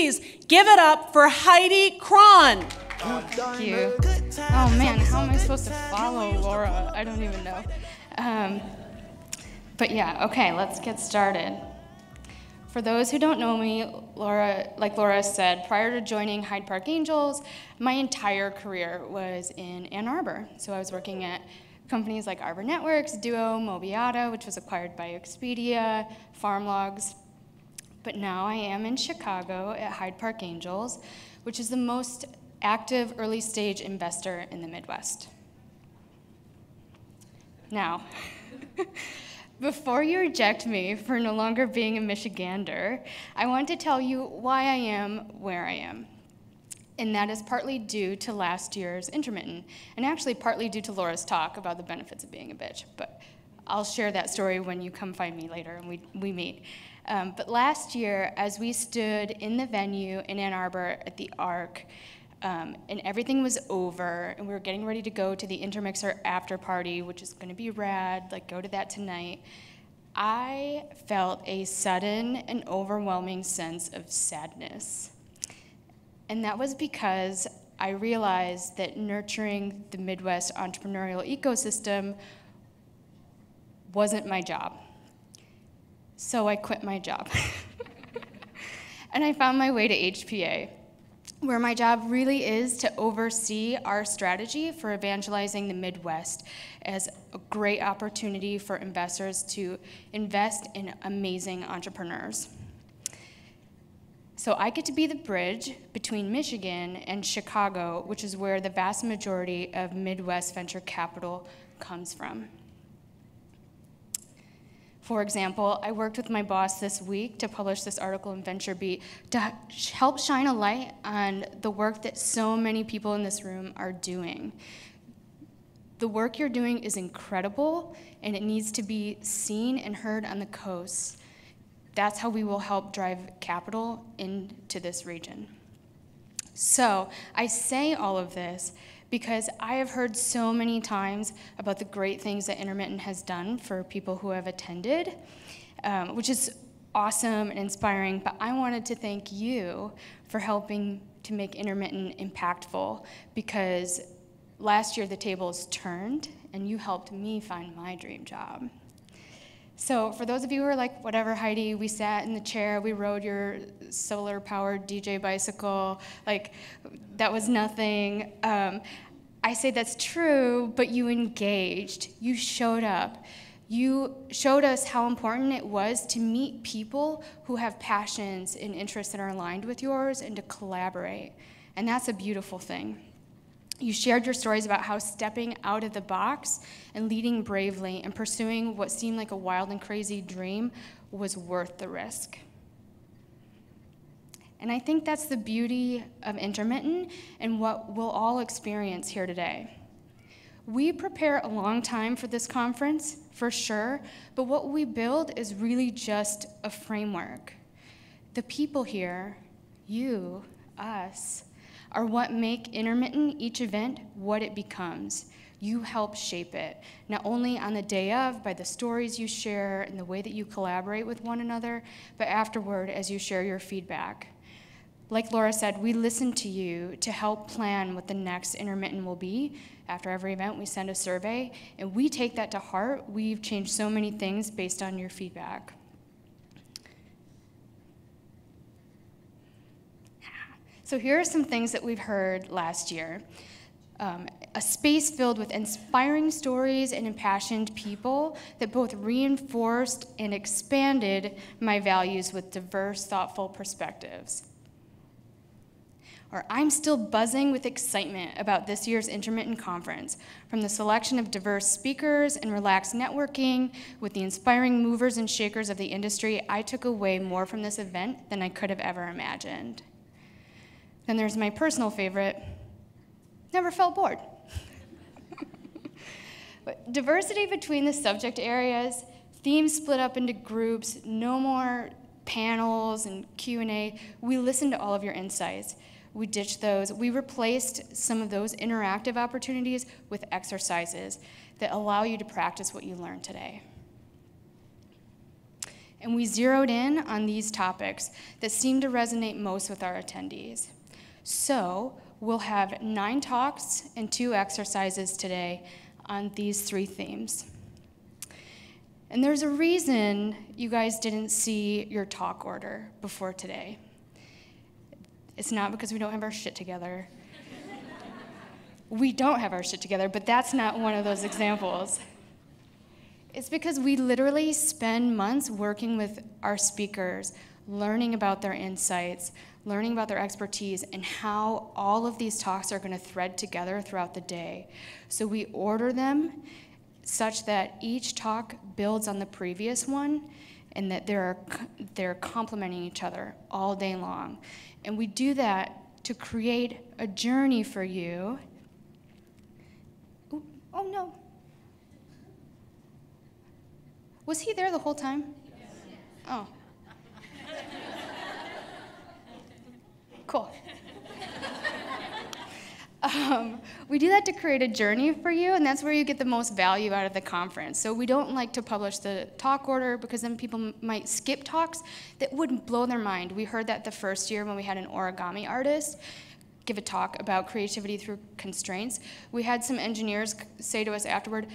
please give it up for Heidi Craun. Thank you. Oh man, how am I supposed to follow Laura? I don't even know. But yeah, okay, let's get started. For those who don't know me, like Laura said, prior to joining Hyde Park Angels, my entire career was in Ann Arbor. So I was working at companies like Arbor Networks, Duo, Mobiata, which was acquired by Expedia, FarmLogs. But now I am in Chicago at Hyde Park Angels, which is the most active early stage investor in the Midwest. Now, before you reject me for no longer being a Michigander, I want to tell you why I am where I am. And that is partly due to last year's Intermitten, and actually partly due to Laura's talk about the benefits of being a bitch. But I'll share that story when you come find me later and we meet. But last year, as we stood in the venue in Ann Arbor at the Arc, and everything was over, and we were getting ready to go to the Intermixer after party, which is going to be rad, like go to that tonight, I felt a sudden and overwhelming sense of sadness. And that was because I realized that nurturing the Midwest entrepreneurial ecosystem wasn't my job. So I quit my job. And I found my way to HPA, where my job really is to oversee our strategy for evangelizing the Midwest as a great opportunity for investors to invest in amazing entrepreneurs. So I get to be the bridge between Michigan and Chicago, which is where the vast majority of Midwest venture capital comes from. For example, I worked with my boss this week to publish this article in VentureBeat to help shine a light on the work that so many people in this room are doing. The work you're doing is incredible, and it needs to be seen and heard on the coast. That's how we will help drive capital into this region. So I say all of this because I have heard so many times about the great things that Intermitten has done for people who have attended, which is awesome and inspiring, but I wanted to thank you for helping to make Intermitten impactful, because last year the tables turned and you helped me find my dream job. So for those of you who are like, whatever, Heidi, we sat in the chair, we rode your solar-powered DJ bicycle, like, that was nothing. I say that's true, but you engaged. You showed up. You showed us how important it was to meet people who have passions and interests that are aligned with yours and to collaborate. And that's a beautiful thing. You shared your stories about how stepping out of the box and leading bravely and pursuing what seemed like a wild and crazy dream was worth the risk. And I think that's the beauty of Intermitten and what we'll all experience here today. We prepare a long time for this conference, for sure, but what we build is really just a framework. The people here, you, us, are what make Intermitten, each event, what it becomes. You help shape it, not only on the day of by the stories you share and the way that you collaborate with one another, but afterward as you share your feedback. Like Laura said, we listen to you to help plan what the next Intermitten will be. After every event, we send a survey, and we take that to heart. We've changed so many things based on your feedback. So here are some things that we've heard last year. A space filled with inspiring stories and impassioned people that both reinforced and expanded my values with diverse, thoughtful perspectives. Or I'm still buzzing with excitement about this year's Intermitten conference, from the selection of diverse speakers and relaxed networking with the inspiring movers and shakers of the industry. I took away more from this event than I could have ever imagined. Then there's my personal favorite, never felt bored. But diversity between the subject areas, themes split up into groups, no more panels and Q&A. We listened to all of your insights. We ditched those. We replaced some of those interactive opportunities with exercises that allow you to practice what you learned today. And we zeroed in on these topics that seem to resonate most with our attendees. So we'll have 9 talks and 2 exercises today on these 3 themes. And there's a reason you guys didn't see your talk order before today. It's not because we don't have our shit together. We don't have our shit together, but that's not one of those examples. It's because we literally spend months working with our speakers, learning about their insights, learning about their expertise, and how all of these talks are going to thread together throughout the day. So we order them such that each talk builds on the previous one and that they're complementing each other all day long. And we do that to create a journey for you. Ooh, oh no. Was he there the whole time? Yes. Oh. Cool. We do that to create a journey for you, and that's where you get the most value out of the conference. So we don't like to publish the talk order because then people might skip talks that would blow their mind. We heard that the first year when we had an origami artist give a talk about creativity through constraints. We had some engineers say to us afterward,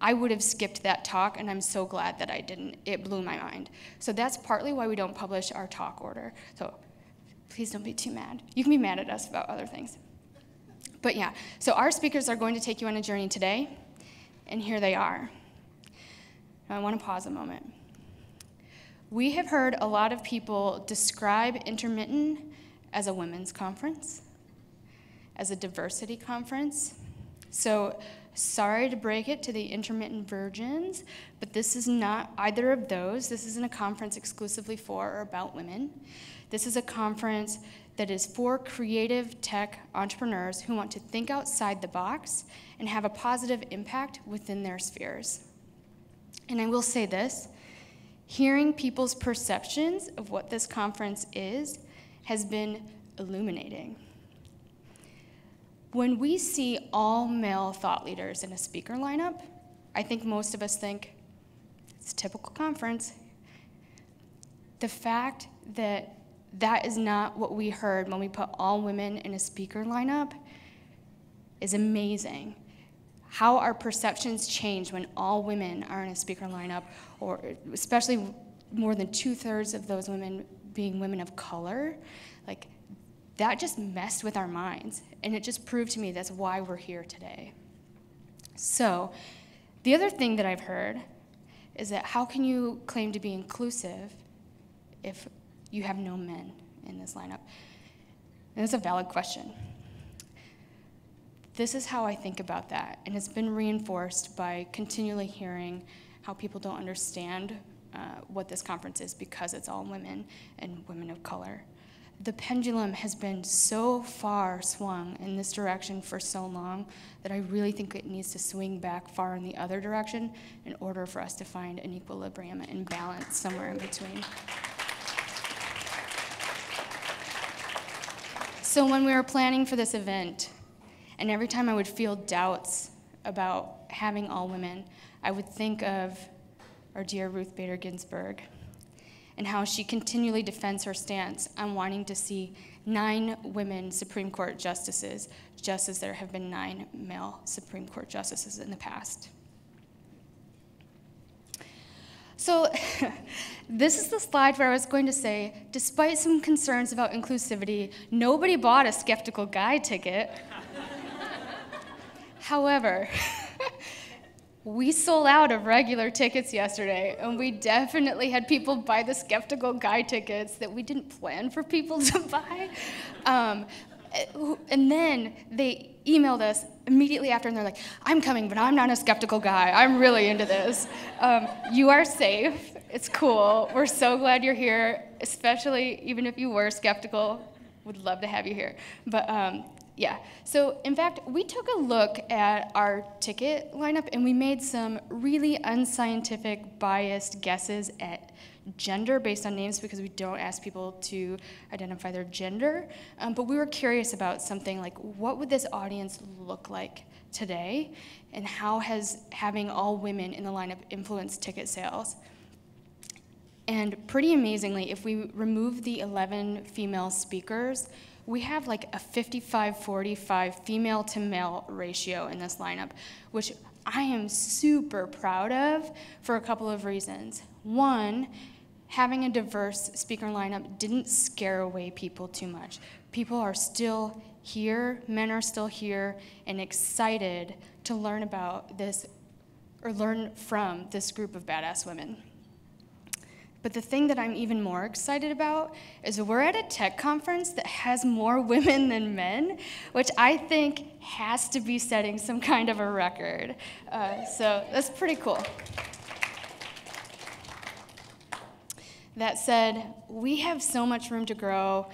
I would have skipped that talk, and I'm so glad that I didn't. It blew my mind. So that's partly why we don't publish our talk order. So please don't be too mad. You can be mad at us about other things. But yeah, so our speakers are going to take you on a journey today, and here they are. Now I want to pause a moment. We have heard a lot of people describe Intermitten as a women's conference, as a diversity conference. So sorry to break it to the intermittent virgins, but this is not either of those. This isn't a conference exclusively for or about women. This is a conference that is for creative tech entrepreneurs who want to think outside the box and have a positive impact within their spheres. And I will say this, hearing people's perceptions of what this conference is has been illuminating. When we see all male thought leaders in a speaker lineup, I think most of us think it's a typical conference. The fact that that is not what we heard when we put all women in a speaker lineup is amazing. How our perceptions change when all women are in a speaker lineup, or especially more than 2/3 of those women being women of color, like that just messed with our minds. And it just proved to me that's why we're here today. So the other thing that I've heard is that how can you claim to be inclusive if you have no men in this lineup? And it's a valid question. This is how I think about that, and it's been reinforced by continually hearing how people don't understand what this conference is because it's all women and women of color. The pendulum has been so far swung in this direction for so long that I really think it needs to swing back far in the other direction in order for us to find an equilibrium and balance somewhere in between. So when we were planning for this event, and every time I would feel doubts about having all women, I would think of our dear Ruth Bader Ginsburg and how she continually defends her stance on wanting to see 9 women Supreme Court justices, just as there have been 9 male Supreme Court justices in the past. So this is the slide where I was going to say, despite some concerns about inclusivity, nobody bought a Skeptical Guy ticket. However, we sold out of regular tickets yesterday, and we definitely had people buy the Skeptical Guy tickets that we didn't plan for people to buy. And then they emailed us immediately after, and they're like, I'm coming, but I'm not a skeptical guy. I'm really into this. You are safe. It's cool. We're so glad you're here, especially even if you were skeptical. Would love to have you here. But yeah, so in fact, we took a look at our ticket lineup, and we made some really unscientific, biased guesses at gender based on names because we don't ask people to identify their gender. But we were curious about something like, what would this audience look like today, and how has having all women in the lineup influenced ticket sales? And pretty amazingly, if we remove the 11 female speakers, we have like a 55-45 female to male ratio in this lineup, which I am super proud of for a couple of reasons. One, having a diverse speaker lineup didn't scare away people too much. People are still here, men are still here, and excited to learn about this, or learn from this group of badass women. But the thing that I'm even more excited about is we're at a tech conference that has more women than men, which I think has to be setting some kind of a record. So that's pretty cool. That said, we have so much room to grow.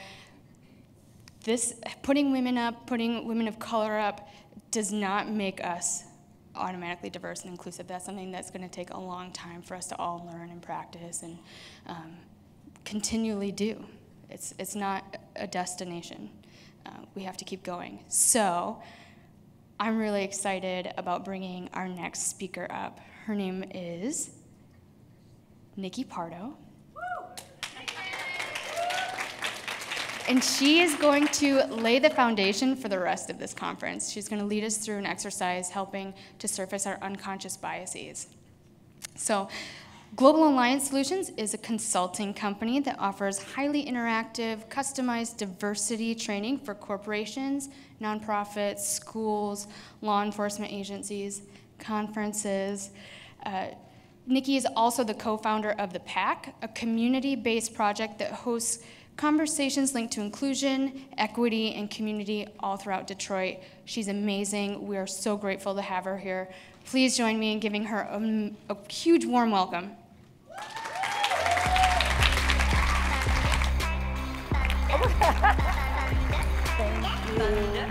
Putting women up, putting women of color up, does not make us automatically diverse and inclusive. That's something that's going to take a long time for us to all learn and practice and continually do. It's not a destination. We have to keep going. So I'm really excited about bringing our next speaker up. Her name is Nikki Pardo. And she is going to lay the foundation for the rest of this conference. She's going to lead us through an exercise helping to surface our unconscious biases. So, Global Alliance Solutions is a consulting company that offers highly interactive, customized diversity training for corporations, nonprofits, schools, law enforcement agencies, conferences. Nikki is also the co-founder of The Pack, a community-based project that hosts conversations linked to inclusion, equity, and community all throughout Detroit. She's amazing. We are so grateful to have her here. Please join me in giving her a huge warm welcome. Thank you.